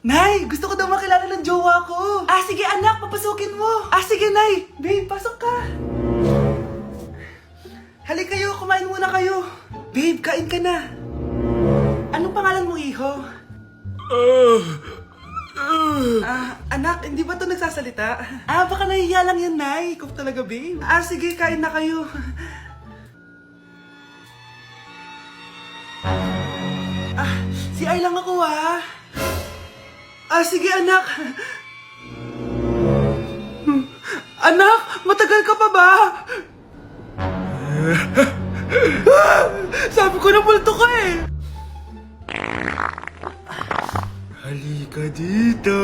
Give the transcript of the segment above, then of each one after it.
Nay, gusto ko daw makilala ng jowa ko. Sige anak, papasukin mo. Sige Nay. Babe, pasok ka. Halika kayo, kumain muna kayo. Babe, kain ka na. Anong pangalan mo, iho? Anak, hindi ba ito nagsasalita? Baka nahihiya lang yan, Nay. Ikaw talaga, babe. Sige, kain na kayo. Si Ay lang ako, sige, anak. Anak, matagal ka pa ba? Sabi ko na multo ka eh. Halika dito.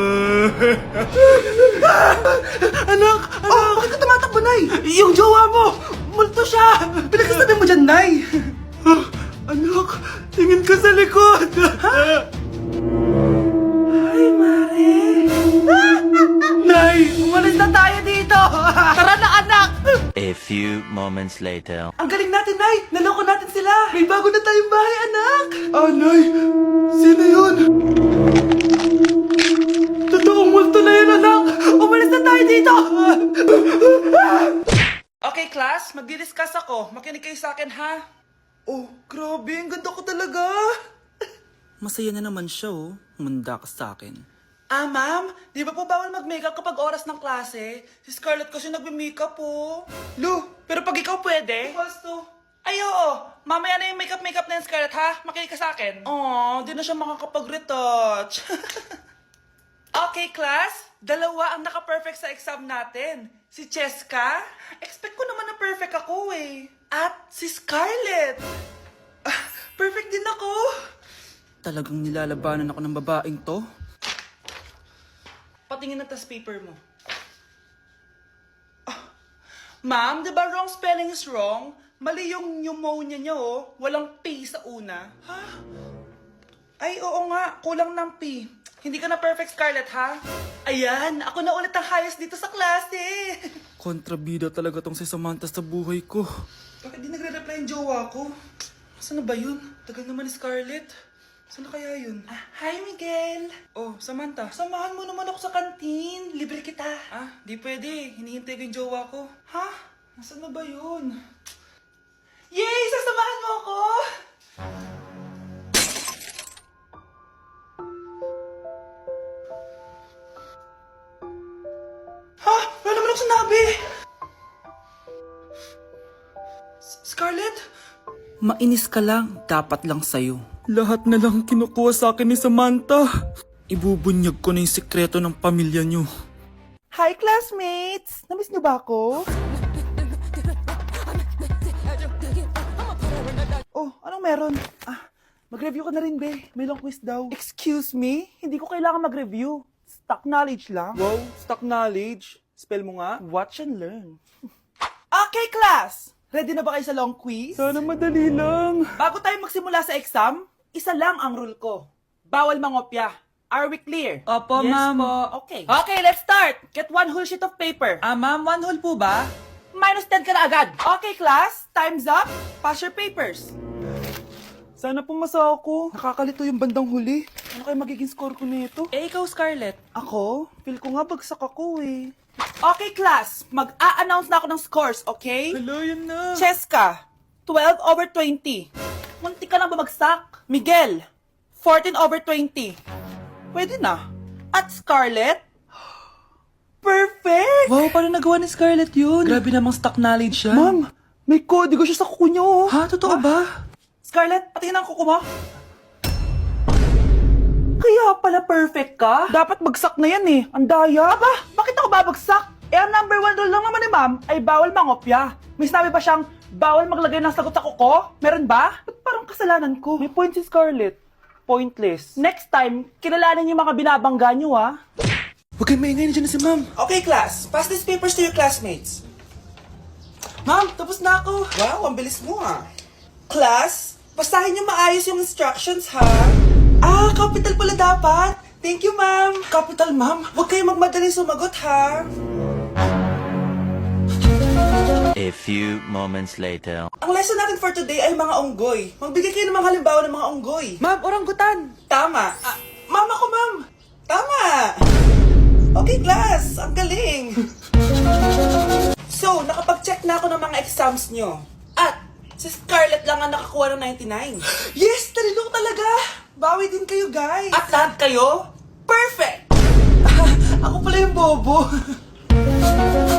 Anak! Bakit ka tumatakbo, Nay? Yung jowa mo! Multo siya! Pinagsasabi mo dyan, Nay! Anak, tingin ka sa likod! Ay, Mare! Nay, umalis na tayo dito! Tara na, anak! A few moments later. Ang galing natin, Nay! Naloko natin sila! May bago na tayong bahay, anak! Nay! Sino yun? Totoong multo na yun, anak! Umalis na tayo dito! Okay, class. Magdi-discuss ako. Makinig kayo sa akin, ha? Grabe. Ang ganda ko talaga. Masaya na naman siya, Humanda ka sa akin. Ma'am, di ba po bawal mag-makeup kapag oras ng klase? Si Scarlett kasi nagme-makeup po. Lu, pero pag ikaw pwede? Basto. Ay, oo. Mamaya na yung makeup na yung Scarlett, ha? Makinig ka sa akin. Di na siya makakapag-retouch. Okay, class. Dalawa ang naka-perfect sa exam natin. Si Cheska. Expect ko naman na perfect ako, eh. At si Scarlett. Perfect din ako. Talagang nilalabanan ako ng babaeng to? Patingin na tas paper mo. Ma'am, di ba wrong spelling is wrong? Mali yung pneumonia niya, Walang P sa una. Ay, oo nga. Kulang ng P. Hindi ka na perfect, Scarlett, ha? Ayan, ako na ulit ang highest dito sa klase. Kontrabida talaga tong si Samantha sa buhay ko. Bakit di nagre-reply yung jowa ko? Saan na ba yun? Tagal naman ni Scarlett. Saan na kaya yun? Hi, Miguel! Samantha, samahan mo naman ako sa kantin. Libre kita. Di pwede. Hinihintay ko yung jowa ko. Nasaan na ba yun? Yay! Sasamahan mo ako! Wala naman ako sinabi! Scarlett? Mainis ka lang, dapat lang sa'yo. Lahat na lang kinukuha sa akin ni Samantha. Ibubunyag ko na yung sikreto ng pamilya niyo. Hi, classmates! Namiss niyo ba ako? Anong meron? Mag-review ka na rin, be. May long quiz daw. Excuse me? Hindi ko kailangan mag-review. Stock knowledge lang. Wow, stock knowledge. Spell mo nga. Watch and learn. Okay, class! Ready na ba kayo sa long quiz? Sana madali lang. Bago tayo magsimula sa exam, isa lang ang rule ko. Bawal mangopya. Are we clear? Opo, Yes ma'am. po. Okay. Okay, let's start. Get one whole sheet of paper. Ma'am, 1 whole po ba? Minus 10 ka na agad. Okay, class. Time's up. Pass your papers. Sana pumasa ako. Nakakalito yung bandang huli. Ano kaya magiging score ko nito? Ikaw, Scarlett. Ako? Feel ko nga bagsak ako eh. Okay, class. Mag-a-announce na ako ng scores, okay? Hello, yan na. Cheska, 12/20. Munti ka lang bumagsak. Miguel, 14/20. Pwede na. At Scarlett, perfect! Wow, paano nagawa ni Scarlett yun? Grabe namang stock knowledge siya. Ma'am, may kodigo siya sa kuko niyo. Ha? Totoo ba? Scarlett, patingin ang kuko mo. Kaya pala perfect ka? Dapat bagsak na yan eh. Ang daya. Aba, bakit ako babagsak? Ang number 1 rule lang naman ni ma'am ay bawal mangopya. May sinabi pa siyang bawal maglagay ng sagot sa kuko? Meron ba? Ba't parang kasalanan ko? May point si Scarlett. Pointless. Next time, kilalanin yung mga binabangga nyo, ha? Huwag kayong maingay na dyan na si ma'am. Okay, class. Pass these papers to your classmates. Ma'am, tapos na ako. Wow, ang bilis mo, ha? Class, basahin nyo maayos yung instructions, ha? Capital pala dapat. Thank you, ma'am. Capital, ma'am. Huwag kayong magmadaling sumagot, ha? A few moments later. Ang lesson natin for today ay mga unggoy. Magbigay kayo ng mga halimbawa ng mga unggoy. Ma'am, orangutan. Tama. Ma'am ako, ma'am. na ako ng mga exams nyo. At si Scarlett lang ang nakakuha ng 99. Yes! Talino talaga! Bawi din kayo, guys. At lahat kayo, perfect! Ako pala yung bobo.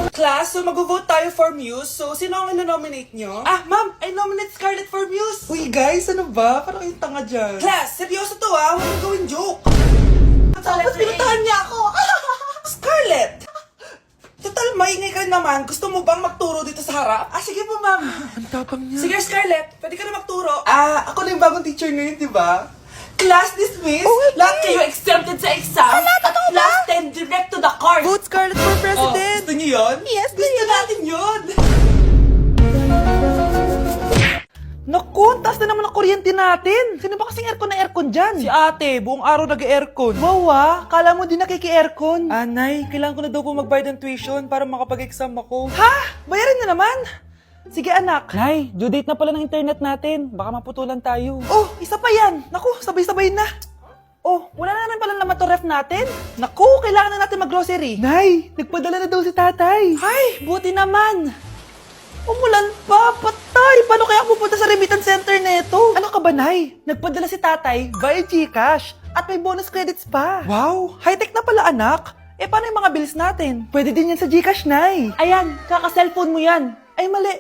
Class, so mag-vote tayo for Muse. So, sino ang ino-nominate nyo? Ma'am, I nominate Scarlett for Muse. Uy, guys, ano ba? Parang kayong tanga dyan. Class, seryoso to Huwag mong gawin joke. Tapos pinuntahan niya ako. Scarlett! Total, maingay ka naman. Gusto mo bang magturo dito sa harap? Sige po, ma'am. Ang tapang niya. Sige, Scarlett. Pwede ka na magturo. Ako na yung bagong teacher ngayon, di ba? Class dismissed. Lahat kayo exempted sa exam. At class 10 direct to the course. Vote Scarlett for president! Gusto niyo yun? Yes, gusto natin yun. Naku, taas na naman ang kuryente natin. Sino ba kasing aircon dyan? Si ate, buong araw nag-aircon. Wow, kala mo din nakiki-aircon. Anay, kailangan ko na daw po magbayad ng tuition para makapag-exam ako. Ha? Bayarin na naman? Sige anak. Nay, due date na pala ng internet natin. Baka maputulan tayo. Oh, isa pa yan. Naku, sabay-sabay na. Oh, wala na naman pala naman to ref natin. Naku, kailangan na natin mag-grocery. Nay, nagpadala na daw si tatay. Ay, buti naman. Umulan pa, patay! Paano kaya ako pupunta sa remittance center nito? Ano ka ba, Nay? Nagpadala si tatay via GCash at may bonus credits pa. Wow, high-tech na pala, anak. Paano yung mga bills natin? Pwede din yan sa GCash, Nay. Ayan, kaka-cellphone mo yan. Ay, mali.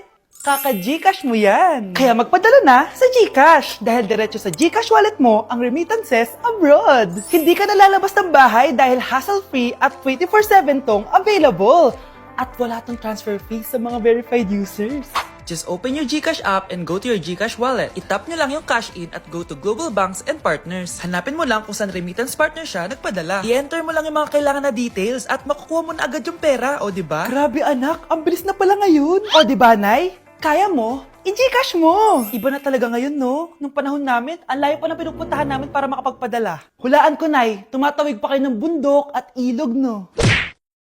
Kaka-GCash mo yan. Kaya magpadala na sa GCash dahil diretso sa GCash wallet mo ang remittances abroad. Hindi ka nalalabas ng bahay dahil hassle-free at 24/7 tong available. At wala tong transfer fee sa mga verified users. Just open your GCash app and go to your GCash wallet. Itap nyo lang yung cash in at go to global banks and partners. Hanapin mo lang kung saan remittance partner siya nagpadala. I-enter mo lang yung mga kailangan na details at makukuha mo na agad yung pera, o diba? Grabe anak, ang bilis na pala ngayon. O diba, Nay? Kaya mo? I-GCash mo! Iba na talaga ngayon, no? Nung panahon namin, ang layo pa na pinupuntahan namin para makapagpadala. Hulaan ko, Nay, tumatawid pa kayo ng bundok at ilog, no?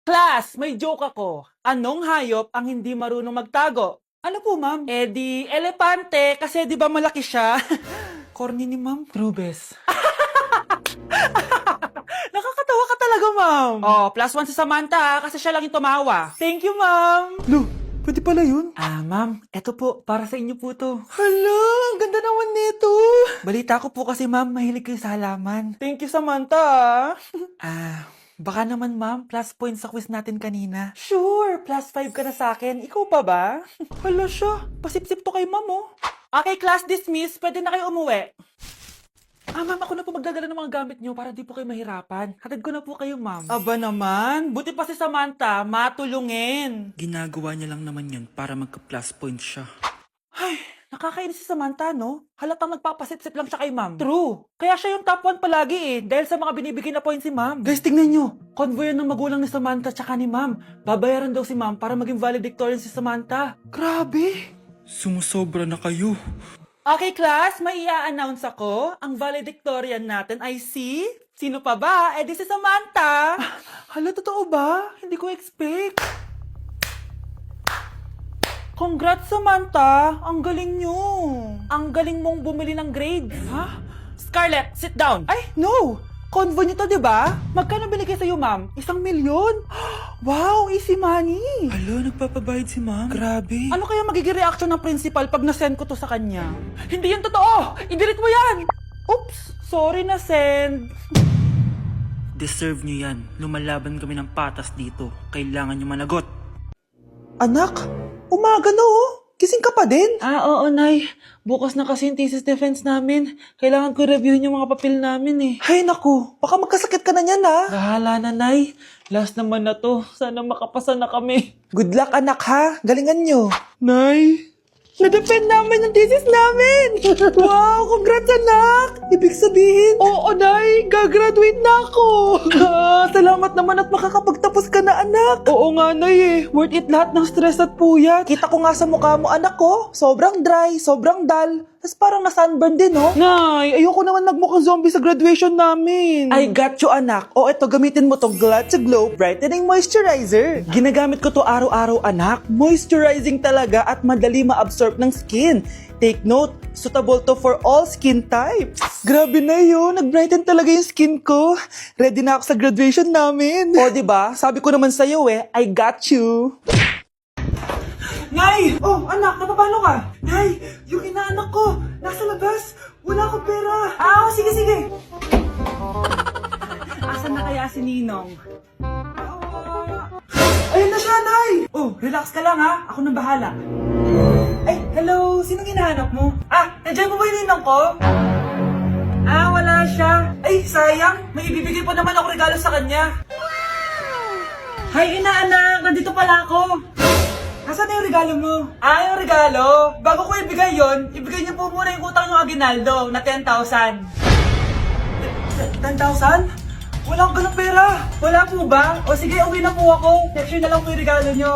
Class, may joke ako. Anong hayop ang hindi marunong magtago? Ano po, ma'am? Di elepante kasi di ba malaki siya? Corny ni ma'am. Rubes. Nakakatawa ka talaga, ma'am. Oh, +1 si Samantha kasi siya lang yung tumawa. Thank you, ma'am. Lu, pwede pala yun? Ma'am, eto po, para sa inyo po to. Hala, ang ganda naman nito. Balita ko po kasi, ma'am, mahilig kayo sa halaman. Thank you, Samantha. Baka naman, ma'am, plus points sa quiz natin kanina. Sure, +5 ka na sa akin. Ikaw pa ba? Hala siya, pasip-sip to kay ma'am, oh. Okay, class dismissed. Pwede na kayo umuwi. Ma'am, ako na po magdadala ng mga gamit nyo para di po kayo mahirapan. Hatid ko na po kayo, ma'am. Aba naman, buti pa si Samantha, matulungin. Ginagawa niya lang naman yun para magka-plus points siya. Ay, nakakainis si Samantha, no? Halatang nagpapasip-sip lang siya kay ma'am. True. Kaya siya yung top 1 palagi dahil sa mga binibigay na points si ma'am. Guys, tingnan nyo. Convoy ng magulang ni Samantha tsaka ni ma'am. Babayaran daw si ma'am para maging valedictorian si Samantha. Grabe. Sumusobra na kayo. Okay, class, may i-announce ako. Ang valedictorian natin ay si... Sino pa ba? Di si Samantha. Hala, totoo ba? Hindi ko expect. Congrats, Samantha! Ang galing nyo! Ang galing mong bumili ng grades. Ha? Scarlett, sit down! Ay, no! Convo nyo to, diba? Magkano binigay sa'yo, ma'am? 1 milyon? Wow, easy money! Alo, nagpapabayad si ma'am. Grabe. Ano kaya magiging reaction ng principal pag nasend ko to sa kanya? Hindi yan totoo! I-delete mo yan! Oops! Sorry na send. Deserve nyo yan. Lumalaban kami ng patas dito. Kailangan nyo managot. Anak, umaga na oh. Gising ka pa din? Oo, Nay. Bukas na kasi yung thesis defense namin. Kailangan ko reviewin yung mga papel namin eh. Hay naku, baka magkasakit ka na niyan ha. Bahala na, Nay. Last naman na to. Sana makapasa na kami. Good luck, anak ha. Galingan nyo. Nay, na-defend namin yung thesis namin! Wow, congrats anak! Ibig sabihin, oo Nay, gagraduate na ako! Salamat naman at makakapagtapos ka na anak! Oo nga Nay eh, worth it lahat ng stress at puyat. Kita ko nga sa mukha mo anak ko, sobrang dry, sobrang dull. Tapos parang na-sunburn din, no? Nay, ayoko naman nagmukhang zombie sa graduation namin. I got you, anak. O, eto, gamitin mo tong Glad to Glow Brightening Moisturizer. Ginagamit ko to araw-araw, anak. Moisturizing talaga at madali ma-absorb ng skin. Take note, suitable to for all skin types. Grabe na yun, nag-brighten talaga yung skin ko. Ready na ako sa graduation namin. O, diba? Sabi ko naman sa'yo I got you. Nay! Oh, anak, napapalo ka? Nay, yung inaanak ko, nasa labas. Wala akong pera. Sige. Asan na kaya si Ninong? Ayun na siya, Nay! Oh, relax ka lang ha. Ako nang bahala. Ay, hello! Sinong hinahanap mo? Nandiyan mo ba yung Ninong ko? Wala siya. Ay, sayang. May ibibigay pa naman ako regalo sa kanya. Hay, inaanak! Nandito pala ako. Asan na yung regalo mo? Yung regalo? Bago ko ibigay yon, ibigay niyo po muna yung utang yung Aguinaldo na 10,000. 10,000? Wala akong ganang pera. Wala po ba? O sige, uwi na po ako. Next year na lang po yung regalo nyo.